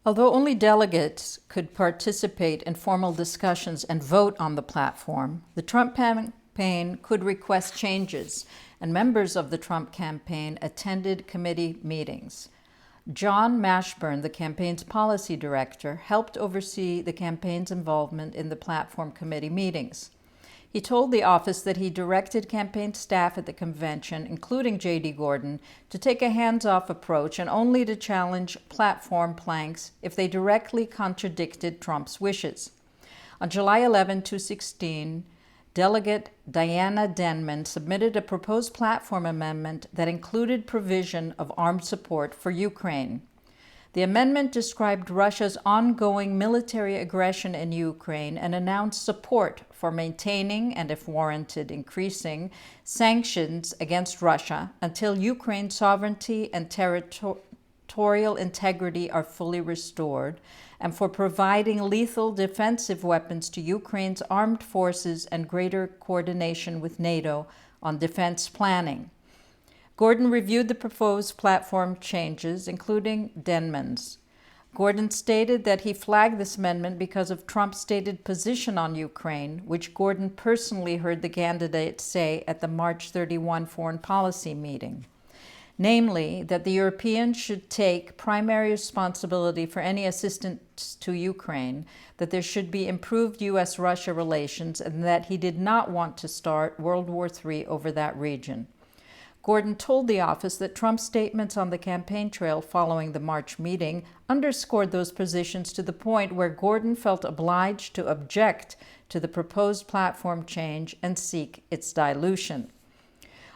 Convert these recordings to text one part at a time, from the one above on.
Although only delegates could participate in formal discussions and vote on the platform, the Trump campaign could request changes, and members of the Trump campaign attended committee meetings. John Mashburn, the campaign's policy director, helped oversee the campaign's involvement in the platform committee meetings. He told the office that he directed campaign staff at the convention, including J.D. Gordon, to take a hands-off approach and only to challenge platform planks if they directly contradicted Trump's wishes. On July 11, 2016, Delegate Diana Denman submitted a proposed platform amendment that included provision of armed support for Ukraine. The amendment described Russia's ongoing military aggression in Ukraine and announced support for maintaining and, if warranted, increasing sanctions against Russia until Ukraine's sovereignty and territorial integrity are fully restored, and for providing lethal defensive weapons to Ukraine's armed forces and greater coordination with NATO on defense planning. Gordon reviewed the proposed platform changes, including Denman's. Gordon stated that he flagged this amendment because of Trump's stated position on Ukraine, which Gordon personally heard the candidate say at the March 31 foreign policy meeting. Namely, that the Europeans should take primary responsibility for any assistance to Ukraine, that there should be improved U.S.-Russia relations, and that he did not want to start World War III over that region. Gordon told the office that Trump's statements on the campaign trail following the March meeting underscored those positions to the point where Gordon felt obliged to object to the proposed platform change and seek its dilution.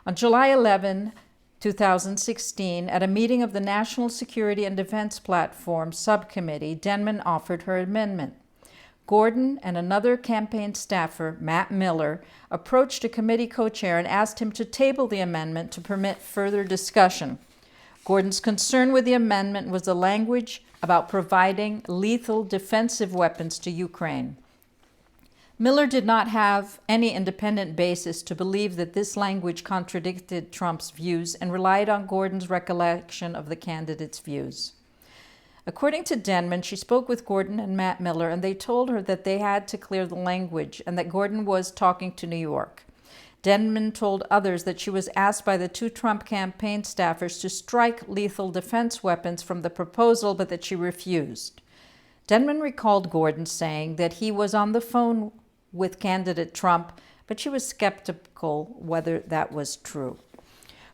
On July 11, 2016, at a meeting of the National Security and Defense Platform Subcommittee, Denman offered her amendment. Gordon and another campaign staffer, Matt Mueller, approached a committee co-chair and asked him to table the amendment to permit further discussion. Gordon's concern with the amendment was the language about providing lethal defensive weapons to Ukraine. Mueller did not have any independent basis to believe that this language contradicted Trump's views and relied on Gordon's recollection of the candidate's views. According to Denman, she spoke with Gordon and Matt Mueller, and they told her that they had to clear the language and that Gordon was talking to New York. Denman told others that she was asked by the two Trump campaign staffers to strike lethal defense weapons from the proposal, but that she refused. Denman recalled Gordon saying that he was on the phone with candidate Trump, but she was skeptical whether that was true.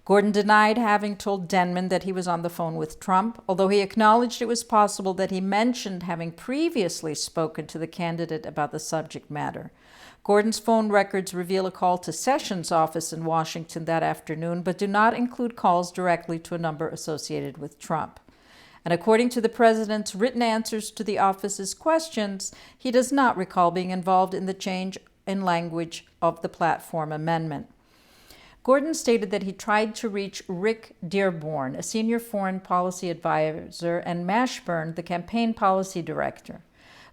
Gordon denied having told Denman that he was on the phone with Trump, although he acknowledged it was possible that he mentioned having previously spoken to the candidate about the subject matter. Gordon's phone records reveal a call to Sessions' office in Washington that afternoon, but do not include calls directly to a number associated with Trump. And according to the president's written answers to the office's questions, he does not recall being involved in the change in language of the platform amendment. Gordon stated that he tried to reach Rick Dearborn, a senior foreign policy advisor, and Mashburn, the campaign policy director.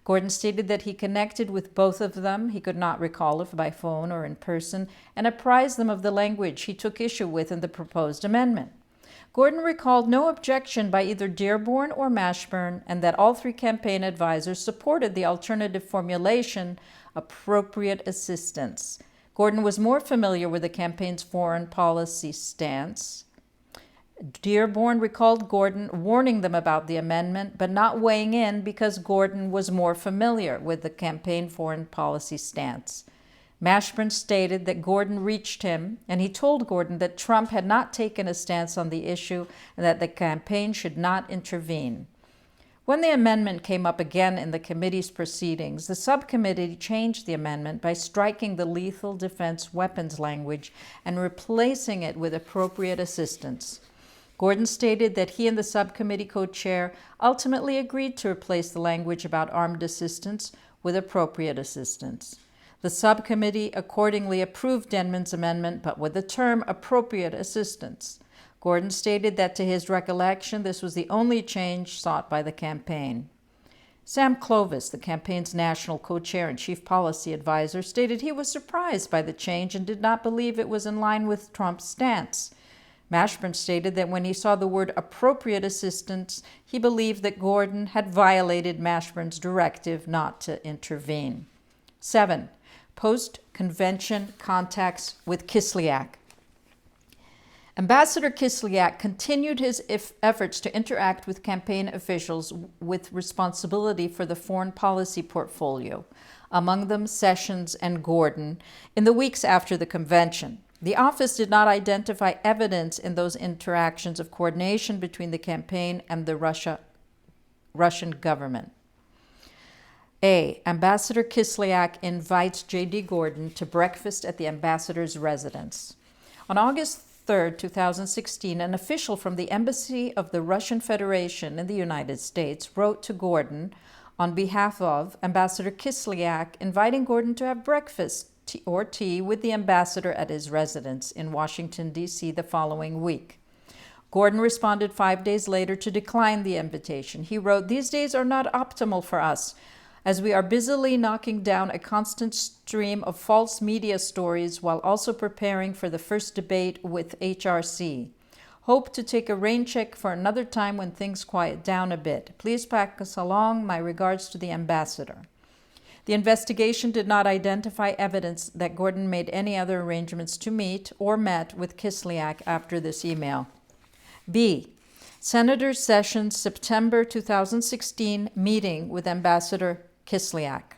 Gordon stated that he connected with both of them, he could not recall if by phone or in person, and apprised them of the language he took issue with in the proposed amendment. Gordon recalled no objection by either Dearborn or Mashburn, and that all three campaign advisors supported the alternative formulation, appropriate assistance. Gordon was more familiar with the campaign's foreign policy stance. Dearborn recalled Gordon warning them about the amendment, but not weighing in because Gordon was more familiar with the campaign foreign policy stance. Mashburn stated that Gordon reached him, and he told Gordon that Trump had not taken a stance on the issue and that the campaign should not intervene. When the amendment came up again in the committee's proceedings, the subcommittee changed the amendment by striking the lethal defense weapons language and replacing it with appropriate assistance. Gordon stated that he and the subcommittee co-chair ultimately agreed to replace the language about armed assistance with appropriate assistance. The subcommittee accordingly approved Denman's amendment, but with the term appropriate assistance. Gordon stated that to his recollection, this was the only change sought by the campaign. Sam Clovis, the campaign's national co-chair and chief policy advisor, stated he was surprised by the change and did not believe it was in line with Trump's stance. Mashburn stated that when he saw the word appropriate assistance, he believed that Gordon had violated Mashburn's directive not to intervene. 7. Post-convention contacts with Kislyak. Ambassador Kislyak continued his efforts to interact with campaign officials with responsibility for the foreign policy portfolio, among them Sessions and Gordon, in the weeks after the convention. The office did not identify evidence in those interactions of coordination between the campaign and the Russian government. A. Ambassador Kislyak invites J.D. Gordon to breakfast at the ambassador's residence. On August 3, 2016, an official from the Embassy of the Russian Federation in the United States wrote to Gordon on behalf of Ambassador Kislyak, inviting Gordon to have breakfast or tea with the ambassador at his residence in Washington, D.C. the following week. Gordon responded 5 days later to decline the invitation. He wrote, "These days are not optimal for us, as we are busily knocking down a constant stream of false media stories while also preparing for the first debate with HRC. Hope to take a rain check for another time when things quiet down a bit. Please pass us along my regards to the ambassador." The investigation did not identify evidence that Gordon made any other arrangements to meet or met with Kislyak after this email. B. Senator Sessions' September 2016 meeting with Ambassador Kislyak.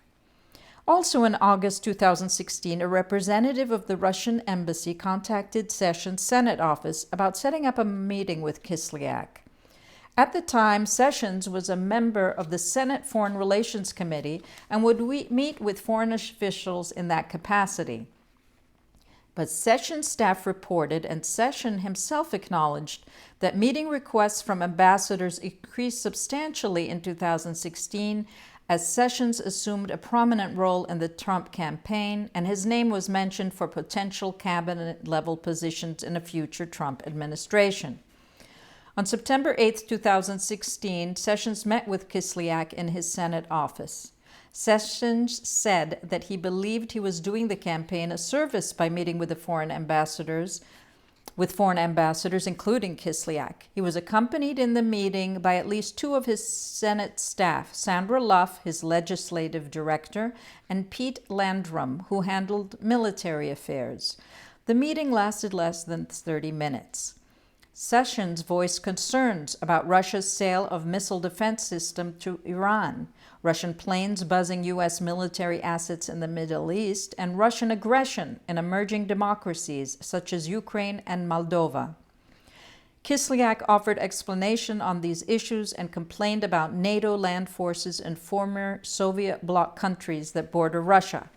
Also in August 2016, a representative of the Russian embassy contacted Sessions' Senate office about setting up a meeting with Kislyak. At the time, Sessions was a member of the Senate Foreign Relations Committee and would meet with foreign officials in that capacity. But Sessions' staff reported, and Sessions himself acknowledged, that meeting requests from ambassadors increased substantially in 2016 as Sessions assumed a prominent role in the Trump campaign, and his name was mentioned for potential cabinet-level positions in a future Trump administration. On September 8, 2016, Sessions met with Kislyak in his Senate office. Sessions said that he believed he was doing the campaign a service by meeting with foreign ambassadors, including Kislyak. He was accompanied in the meeting by at least 2 of his Senate staff, Sandra Luff, his legislative director, and Pete Landrum, who handled military affairs. The meeting lasted less than 30 minutes. Sessions voiced concerns about Russia's sale of missile defense system to Iran, Russian planes buzzing U.S. military assets in the Middle East, and Russian aggression in emerging democracies such as Ukraine and Moldova. Kislyak offered explanation on these issues and complained about NATO land forces in former Soviet bloc countries that border Russia.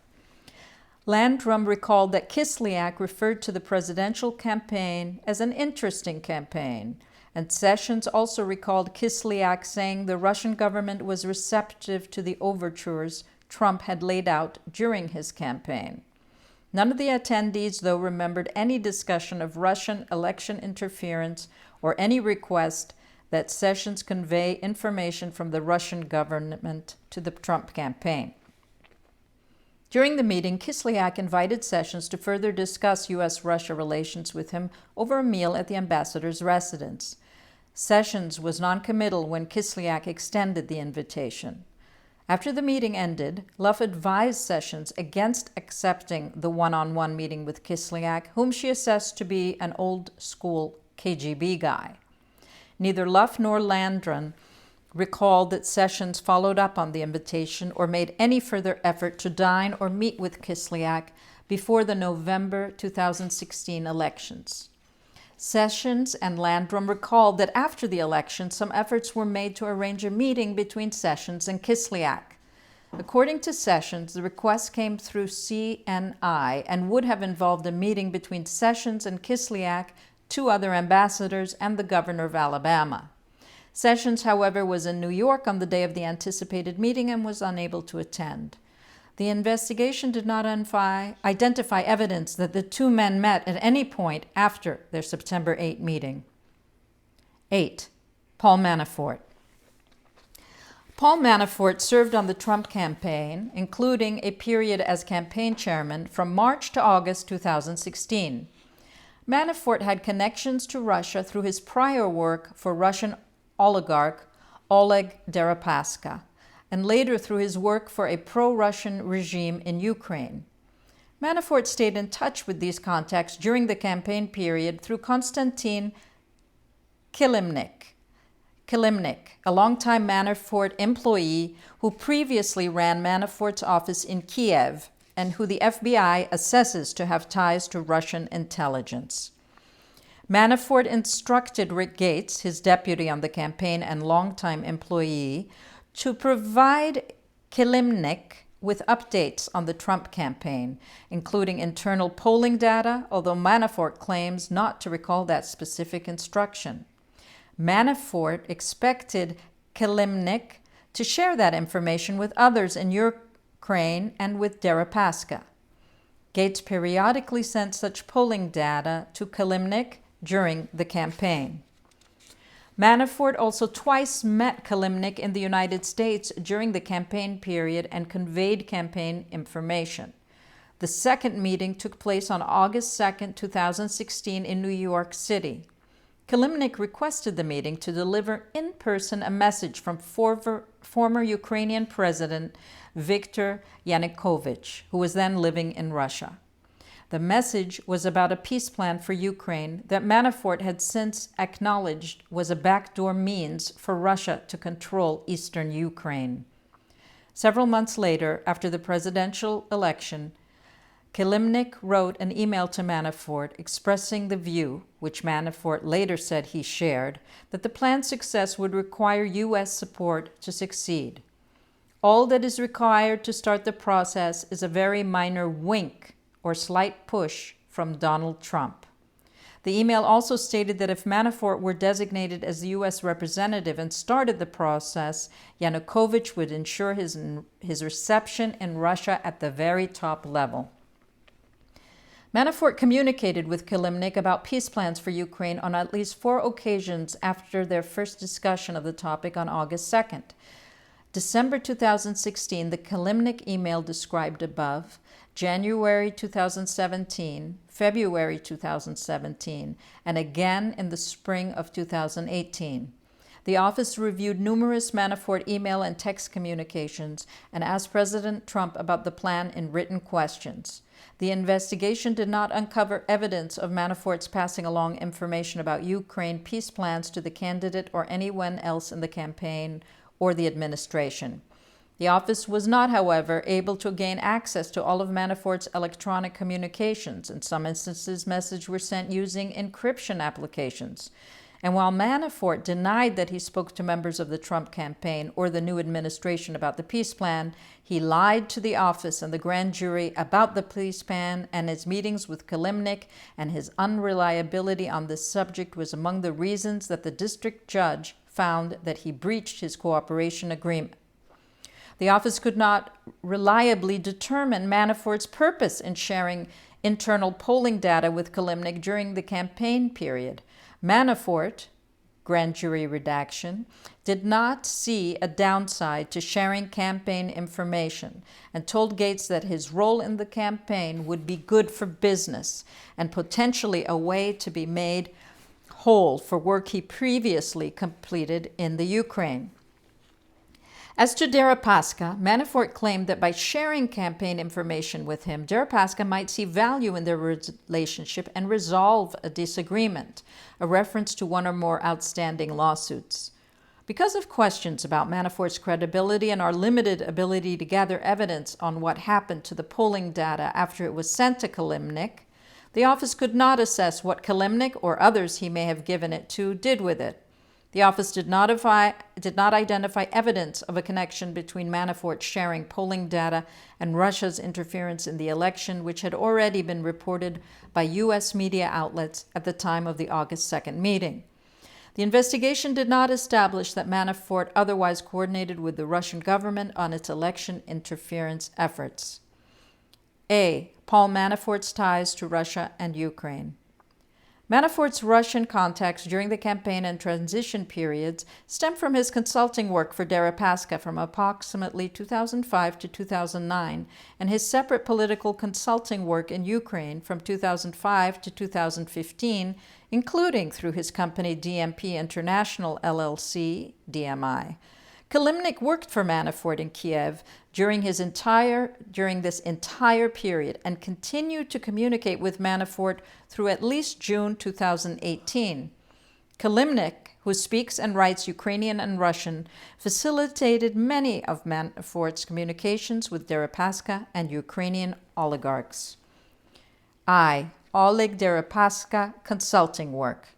Landrum recalled that Kislyak referred to the presidential campaign as an interesting campaign, and Sessions also recalled Kislyak saying the Russian government was receptive to the overtures Trump had laid out during his campaign. None of the attendees, though, remembered any discussion of Russian election interference or any request that Sessions convey information from the Russian government to the Trump campaign. During the meeting, Kislyak invited Sessions to further discuss U.S.-Russia relations with him over a meal at the ambassador's residence. Sessions was noncommittal when Kislyak extended the invitation. After the meeting ended, Luff advised Sessions against accepting the one-on-one meeting with Kislyak, whom she assessed to be an old-school KGB guy. Neither Luff nor Landrum recalled that Sessions followed up on the invitation or made any further effort to dine or meet with Kislyak before the November 2016 elections. Sessions and Landrum recalled that after the election, some efforts were made to arrange a meeting between Sessions and Kislyak. According to Sessions, the request came through CNI and would have involved a meeting between Sessions and Kislyak, 2 other ambassadors, and the governor of Alabama. Sessions, however, was in New York on the day of the anticipated meeting and was unable to attend. The investigation did not identify evidence that the 2 men met at any point after their September 8 meeting. 8. Paul Manafort. Paul Manafort served on the Trump campaign, including a period as campaign chairman from March to August 2016. Manafort had connections to Russia through his prior work for Russian oligarch Oleg Deripaska, and later through his work for a pro-Russian regime in Ukraine. Manafort stayed in touch with these contacts during the campaign period through Konstantin Kilimnik, a longtime Manafort employee who previously ran Manafort's office in Kiev and who the FBI assesses to have ties to Russian intelligence. Manafort instructed Rick Gates, his deputy on the campaign and longtime employee, to provide Kilimnik with updates on the Trump campaign, including internal polling data, although Manafort claims not to recall that specific instruction. Manafort expected Kilimnik to share that information with others in Ukraine and with Deripaska. Gates periodically sent such polling data to Kilimnik during the campaign. Manafort also twice met Kilimnik in the United States during the campaign period and conveyed campaign information. The second meeting took place on August 2, 2016 in New York City. Kilimnik requested the meeting to deliver in person a message from former Ukrainian President Viktor Yanukovych, who was then living in Russia. The message was about a peace plan for Ukraine that Manafort had since acknowledged was a backdoor means for Russia to control eastern Ukraine. Several months later, after the presidential election, Kilimnik wrote an email to Manafort expressing the view, which Manafort later said he shared, that the plan's success would require U.S. support to succeed. All that is required to start the process is a very minor wink or slight push from Donald Trump. The email also stated that if Manafort were designated as the U.S. representative and started the process, Yanukovych would ensure his reception in Russia at the very top level. Manafort communicated with Kilimnik about peace plans for Ukraine on at least 4 occasions after their first discussion of the topic on August 2nd. December 2016, the Kilimnik email described above, January 2017, February 2017, and again in the spring of 2018. The office reviewed numerous Manafort email and text communications and asked President Trump about the plan in written questions. The investigation did not uncover evidence of Manafort's passing along information about Ukraine peace plans to the candidate or anyone else in the campaign or the administration. The office was not, however, able to gain access to all of Manafort's electronic communications. In some instances, messages were sent using encryption applications. And while Manafort denied that he spoke to members of the Trump campaign or the new administration about the peace plan, he lied to the office and the grand jury about the peace plan, and his meetings with Kilimnik and his unreliability on this subject was among the reasons that the district judge found that he breached his cooperation agreement. The office could not reliably determine Manafort's purpose in sharing internal polling data with Kilimnik during the campaign period. Manafort, grand jury redaction, did not see a downside to sharing campaign information and told Gates that his role in the campaign would be good for business and potentially a way to be made whole for work he previously completed in the Ukraine. As to Deripaska, Manafort claimed that by sharing campaign information with him, Deripaska might see value in their relationship and resolve a disagreement, a reference to one or more outstanding lawsuits. Because of questions about Manafort's credibility and our limited ability to gather evidence on what happened to the polling data after it was sent to Kilimnik, the office could not assess what Kilimnik or others he may have given it to did with it. The office did not identify evidence of a connection between Manafort sharing polling data and Russia's interference in the election, which had already been reported by U.S. media outlets at the time of the August 2nd meeting. The investigation did not establish that Manafort otherwise coordinated with the Russian government on its election interference efforts. A. Paul Manafort's ties to Russia and Ukraine. Manafort's Russian contacts during the campaign and transition periods stem from his consulting work for Deripaska from approximately 2005 to 2009 and his separate political consulting work in Ukraine from 2005 to 2015, including through his company DMP International LLC, DMI. Kilimnik worked for Manafort in Kiev during this entire period and continued to communicate with Manafort through at least June 2018. Kilimnik, who speaks and writes Ukrainian and Russian, facilitated many of Manafort's communications with Deripaska and Ukrainian oligarchs. Oleg Deripaska consulting work.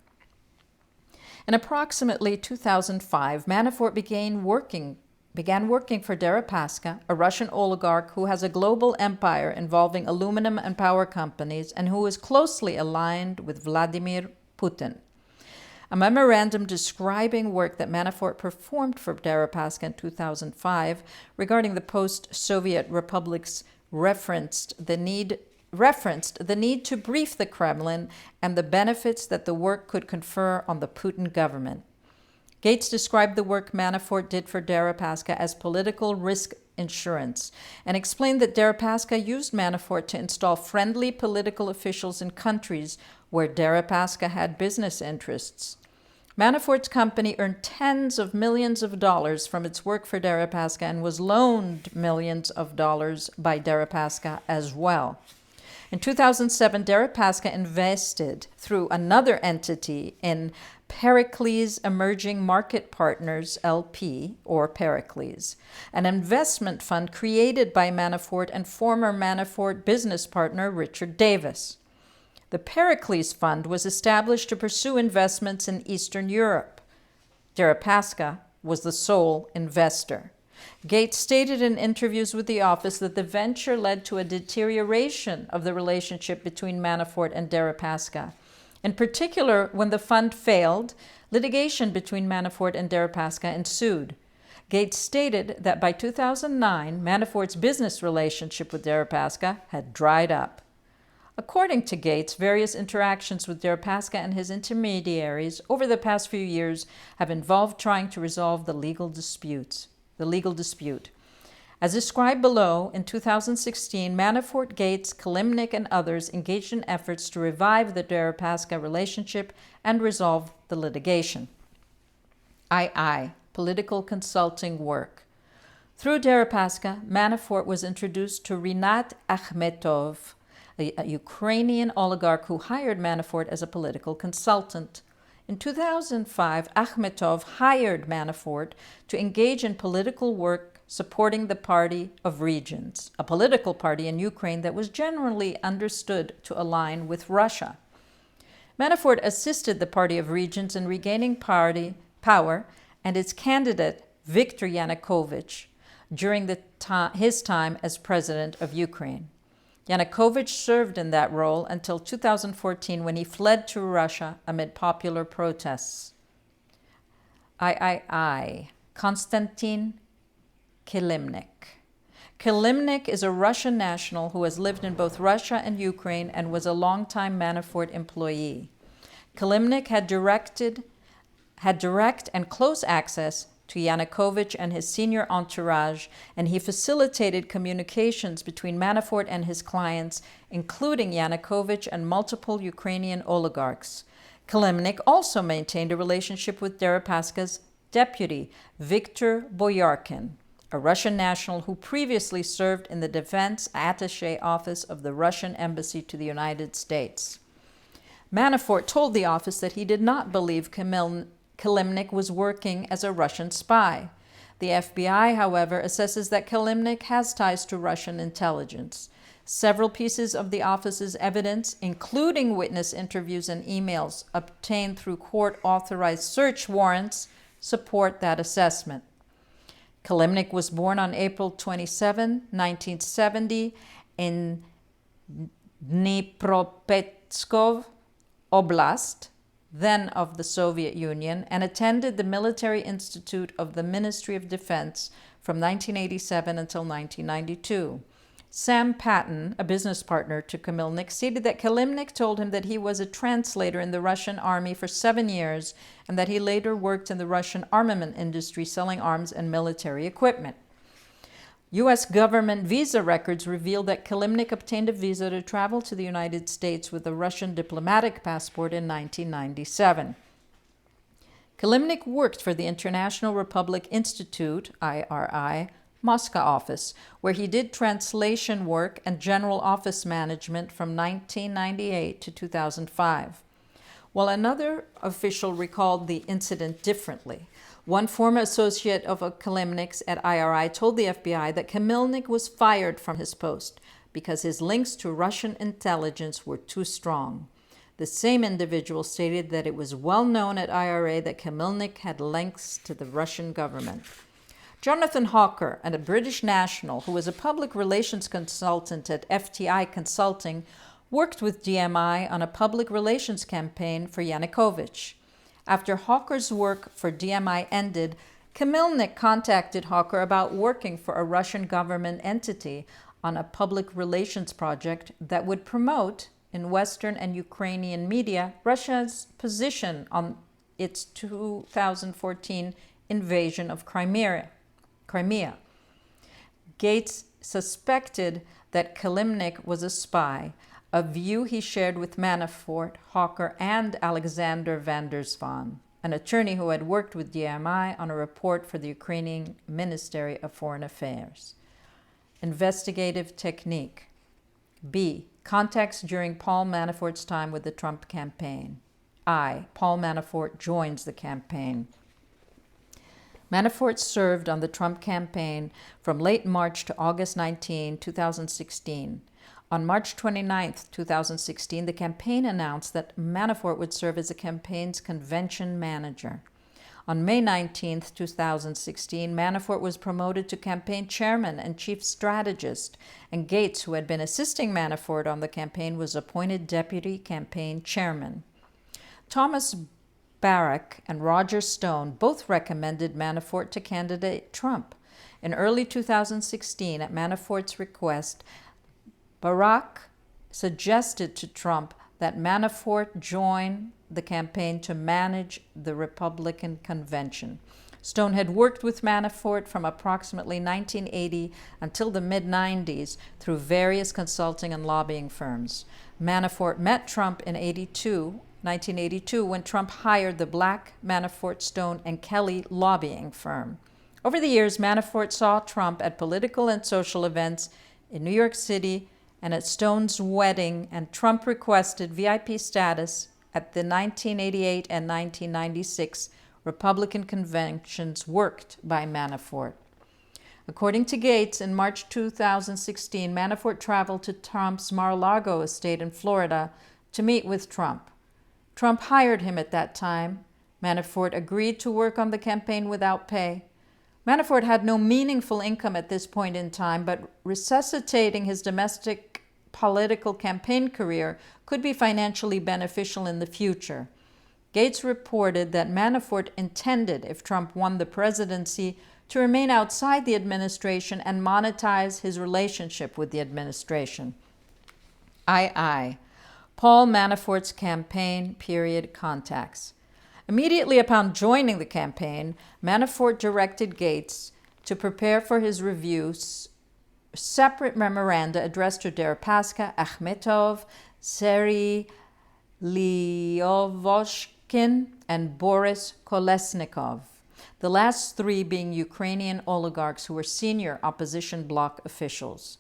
In approximately 2005, Manafort began working for Deripaska, a Russian oligarch who has a global empire involving aluminum and power companies and who is closely aligned with Vladimir Putin. A memorandum describing work that Manafort performed for Deripaska in 2005 regarding the post-Soviet republics referenced the need to brief the Kremlin and the benefits that the work could confer on the Putin government. Gates described the work Manafort did for Deripaska as political risk insurance and explained that Deripaska used Manafort to install friendly political officials in countries where Deripaska had business interests. Manafort's company earned tens of millions of dollars from its work for Deripaska and was loaned millions of dollars by Deripaska as well. In 2007, Deripaska invested through another entity in Pericles Emerging Market Partners LP, or Pericles, an investment fund created by Manafort and former Manafort business partner Richard Davis. The Pericles Fund was established to pursue investments in Eastern Europe. Deripaska was the sole investor. Gates stated in interviews with the office that the venture led to a deterioration of the relationship between Manafort and Deripaska. In particular, when the fund failed, litigation between Manafort and Deripaska ensued. Gates stated that by 2009, Manafort's business relationship with Deripaska had dried up. According to Gates, various interactions with Deripaska and his intermediaries over the past few years have involved trying to resolve the legal dispute. As described below, in 2016, Manafort, Gates, Kilimnik, and others engaged in efforts to revive the Deripaska relationship and resolve the litigation. Political consulting work. Through Deripaska, Manafort was introduced to Rinat Akhmetov, a Ukrainian oligarch who hired Manafort as a political consultant. In 2005, Akhmetov hired Manafort to engage in political work supporting the Party of Regions, a political party in Ukraine that was generally understood to align with Russia. Manafort assisted the Party of Regions in regaining party power and its candidate, Viktor Yanukovych, during his time as president of Ukraine. Yanukovych served in that role until 2014 when he fled to Russia amid popular protests. Konstantin Kilimnik. Kilimnik is a Russian national who has lived in both Russia and Ukraine and was a longtime Manafort employee. Kilimnik had direct and close access to Yanukovych and his senior entourage, and he facilitated communications between Manafort and his clients, including Yanukovych and multiple Ukrainian oligarchs. Kilimnik also maintained a relationship with Deripaska's deputy, Viktor Boyarkin, a Russian national who previously served in the Defense Attaché Office of the Russian Embassy to the United States. Manafort told the office that he did not believe Kilimnik was working as a Russian spy. The FBI, however, assesses that Kilimnik has ties to Russian intelligence. Several pieces of the office's evidence, including witness interviews and emails obtained through court-authorized search warrants, support that assessment. Kilimnik was born on April 27, 1970, in Dnipropetrovsk Oblast, then of the Soviet Union, and attended the Military Institute of the Ministry of Defense from 1987 until 1992. Sam Patton, a business partner to Kilimnik, stated that Kilimnik told him that he was a translator in the Russian army for 7 years and that he later worked in the Russian armament industry selling arms and military equipment. U.S. government visa records reveal that Kilimnik obtained a visa to travel to the United States with a Russian diplomatic passport in 1997. Kilimnik worked for the International Republic Institute, IRI, Moscow office, where he did translation work and general office management from 1998 to 2005. While another official recalled the incident differently, one former associate of Kilimnik's at IRI told the FBI that Kilimnik was fired from his post because his links to Russian intelligence were too strong. The same individual stated that it was well known at IRA that Kilimnik had links to the Russian government. Jonathan Hawker, a British national who was a public relations consultant at FTI Consulting, worked with DMI on a public relations campaign for Yanukovych. After Hawker's work for DMI ended, Kilimnik contacted Hawker about working for a Russian government entity on a public relations project that would promote, in Western and Ukrainian media, Russia's position on its 2014 invasion of Crimea. Gates suspected that Kilimnik was a spy, a view he shared with Manafort, Hawker, and Alexander van der Zwaan, an attorney who had worked with DMI on a report for the Ukrainian Ministry of Foreign Affairs. Investigative technique. B. Context during Paul Manafort's time with the Trump campaign. I. Paul Manafort joins the campaign. Manafort served on the Trump campaign from late March to August 19, 2016. On March 29, 2016, the campaign announced that Manafort would serve as the campaign's convention manager. On May 19, 2016, Manafort was promoted to campaign chairman and chief strategist, and Gates, who had been assisting Manafort on the campaign, was appointed deputy campaign chairman. Thomas Barrack and Roger Stone both recommended Manafort to candidate Trump. In early 2016, at Manafort's request, Barrack suggested to Trump that Manafort join the campaign to manage the Republican convention. Stone had worked with Manafort from approximately 1980 until the mid-90s through various consulting and lobbying firms. Manafort met Trump in 1982, when Trump hired the Black, Manafort, Stone, and Kelly lobbying firm. Over the years, Manafort saw Trump at political and social events in New York City and at Stone's wedding, and Trump requested VIP status at the 1988 and 1996 Republican conventions worked by Manafort. According to Gates, in March 2016, Manafort traveled to Trump's Mar-a-Lago estate in Florida to meet with Trump. Trump hired him at that time. Manafort agreed to work on the campaign without pay. Manafort had no meaningful income at this point in time, but resuscitating his domestic political campaign career could be financially beneficial in the future. Gates reported that Manafort intended, if Trump won the presidency, to remain outside the administration and monetize his relationship with the administration. II. Paul Manafort's campaign period contacts. Immediately upon joining the campaign, Manafort directed Gates to prepare for his reviews separate memoranda addressed to Deripaska, Akhmetov, Sergei Lyovoshkin, and Boris Kolesnikov, the last three being Ukrainian oligarchs who were senior opposition bloc officials.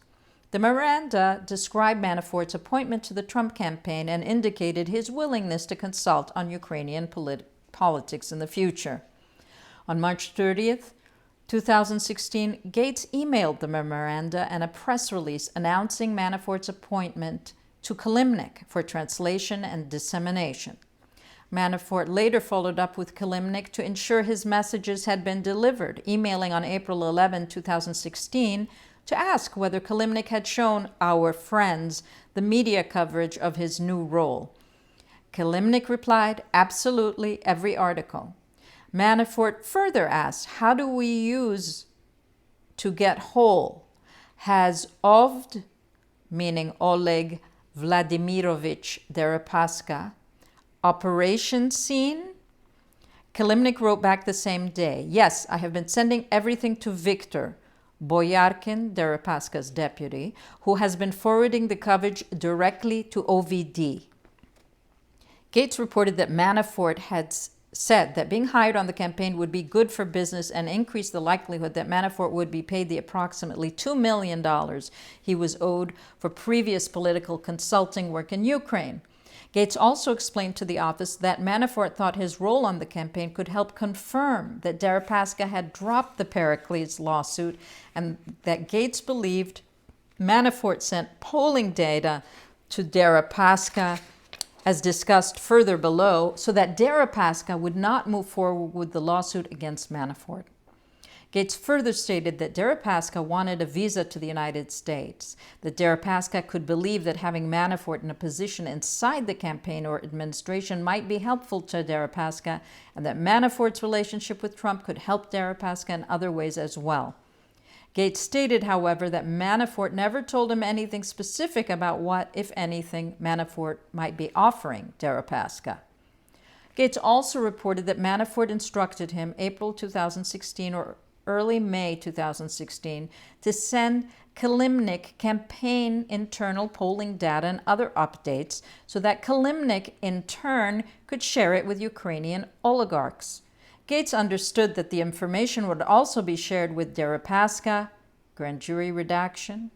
The memoranda described Manafort's appointment to the Trump campaign and indicated his willingness to consult on Ukrainian politics in the future. On March 30th, 2016, Gates emailed the memoranda and a press release announcing Manafort's appointment to Kilimnik for translation and dissemination. Manafort later followed up with Kilimnik to ensure his messages had been delivered, emailing on April 11, 2016, to ask whether Kilimnik had shown our friends the media coverage of his new role. Kilimnik replied, "Absolutely, every article." Manafort further asked, "How do we use to get whole? has Ovd, meaning Oleg Vladimirovich Deripaska, operation scene? Kalimnik wrote back the same day, yes, I have been sending everything to Viktor, Boyarkin, Deripaska's deputy, who has been forwarding the coverage directly to OVD. Gates reported that Manafort had said that being hired on the campaign would be good for business and increase the likelihood that Manafort would be paid the approximately $2 million he was owed for previous political consulting work in Ukraine. Gates also explained to the office that Manafort thought his role on the campaign could help confirm that Deripaska had dropped the Pericles lawsuit, and that Gates believed Manafort sent polling data to Deripaska, as discussed further below, so that Deripaska would not move forward with the lawsuit against Manafort. Gates further stated that Deripaska wanted a visa to the United States, that Deripaska could believe that having Manafort in a position inside the campaign or administration might be helpful to Deripaska, and that Manafort's relationship with Trump could help Deripaska in other ways as well. Gates stated, however, that Manafort never told him anything specific about what, if anything, Manafort might be offering Deripaska. Gates also reported that Manafort instructed him April 2016 or early May 2016 to send Kalimnik campaign internal polling data and other updates so that Kalimnik in turn could share it with Ukrainian oligarchs. Gates understood that the information would also be shared with Deripaska, grand jury redaction.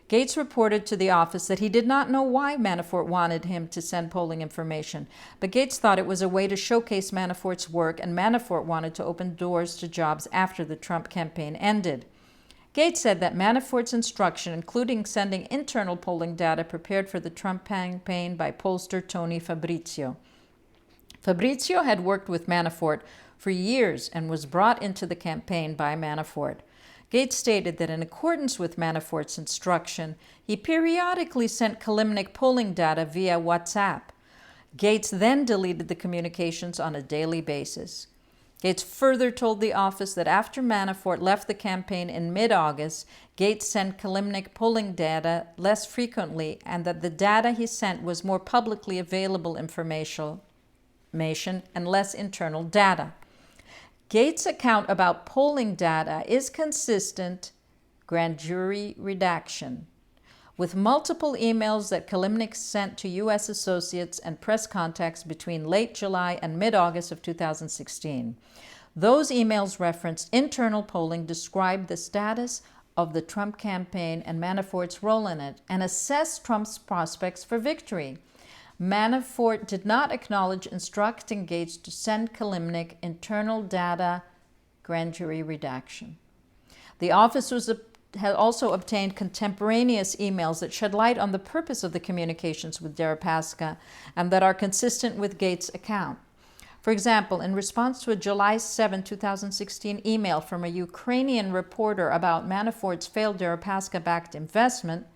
Gates reported to the office that he did not know why Manafort wanted him to send polling information, but Gates thought it was a way to showcase Manafort's work, and Manafort wanted to open doors to jobs after the Trump campaign ended. Gates said that Manafort's instruction, including sending internal polling data prepared for the Trump campaign by pollster Tony Fabrizio. Fabrizio had worked with Manafort for years and was brought into the campaign by Manafort. Gates stated that in accordance with Manafort's instruction, he periodically sent Kalimnik polling data via WhatsApp. Gates then deleted the communications on a daily basis. Gates further told the office that after Manafort left the campaign in mid-August, Gates sent Kalimnik polling data less frequently, and that the data he sent was more publicly available information and less internal data. Gates' account about polling data is consistent, grand jury redaction, with multiple emails that Kalimnik sent to U.S. associates and press contacts between late July and mid-August of 2016. Those emails referenced internal polling, described the status of the Trump campaign and Manafort's role in it, and assessed Trump's prospects for victory. Manafort did not acknowledge instructing Gates to send Kalimnik internal data, grand jury redaction. The office had also obtained contemporaneous emails that shed light on the purpose of the communications with Deripaska and that are consistent with Gates' account. For example, in response to a July 7, 2016 email from a Ukrainian reporter about Manafort's failed Deripaska-backed investment,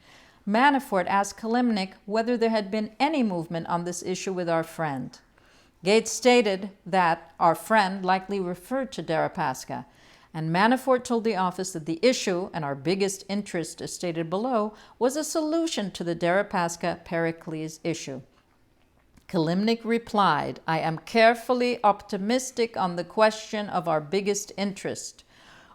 Manafort asked Kalimnik whether there had been any movement on this issue with our friend. Gates stated that our friend likely referred to Deripaska, and Manafort told the office that the issue, and our biggest interest as stated below, was a solution to the Deripaska-Pericles issue. Kalimnik replied, I am carefully optimistic on the question of our biggest interest.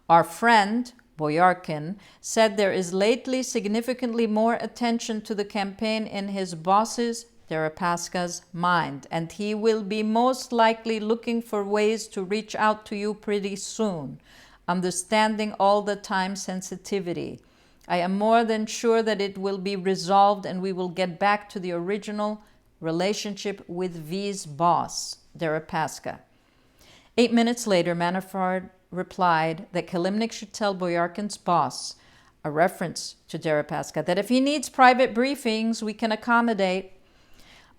Our friend, Boyarkin, said there is lately significantly more attention to the campaign in his boss's, Deripaska's, mind, and he will be most likely looking for ways to reach out to you pretty soon, understanding all the time sensitivity. I am more than sure that it will be resolved and we will get back to the original relationship with V's boss, Deripaska. 8 minutes later, Manafort replied that Kalimnik should tell Boyarkin's boss, a reference to Deripaska, that if he needs private briefings, we can accommodate.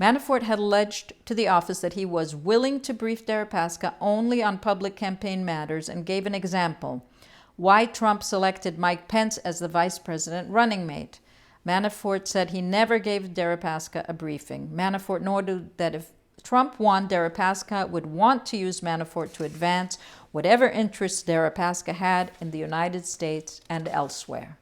Manafort had alleged to the office that he was willing to brief Deripaska only on public campaign matters and gave an example, why Trump selected Mike Pence as the vice president running mate. Manafort said he never gave Deripaska a briefing. Manafort noted that if Trump won, Deripaska would want to use Manafort to advance whatever interests Deripaska had in the United States and elsewhere.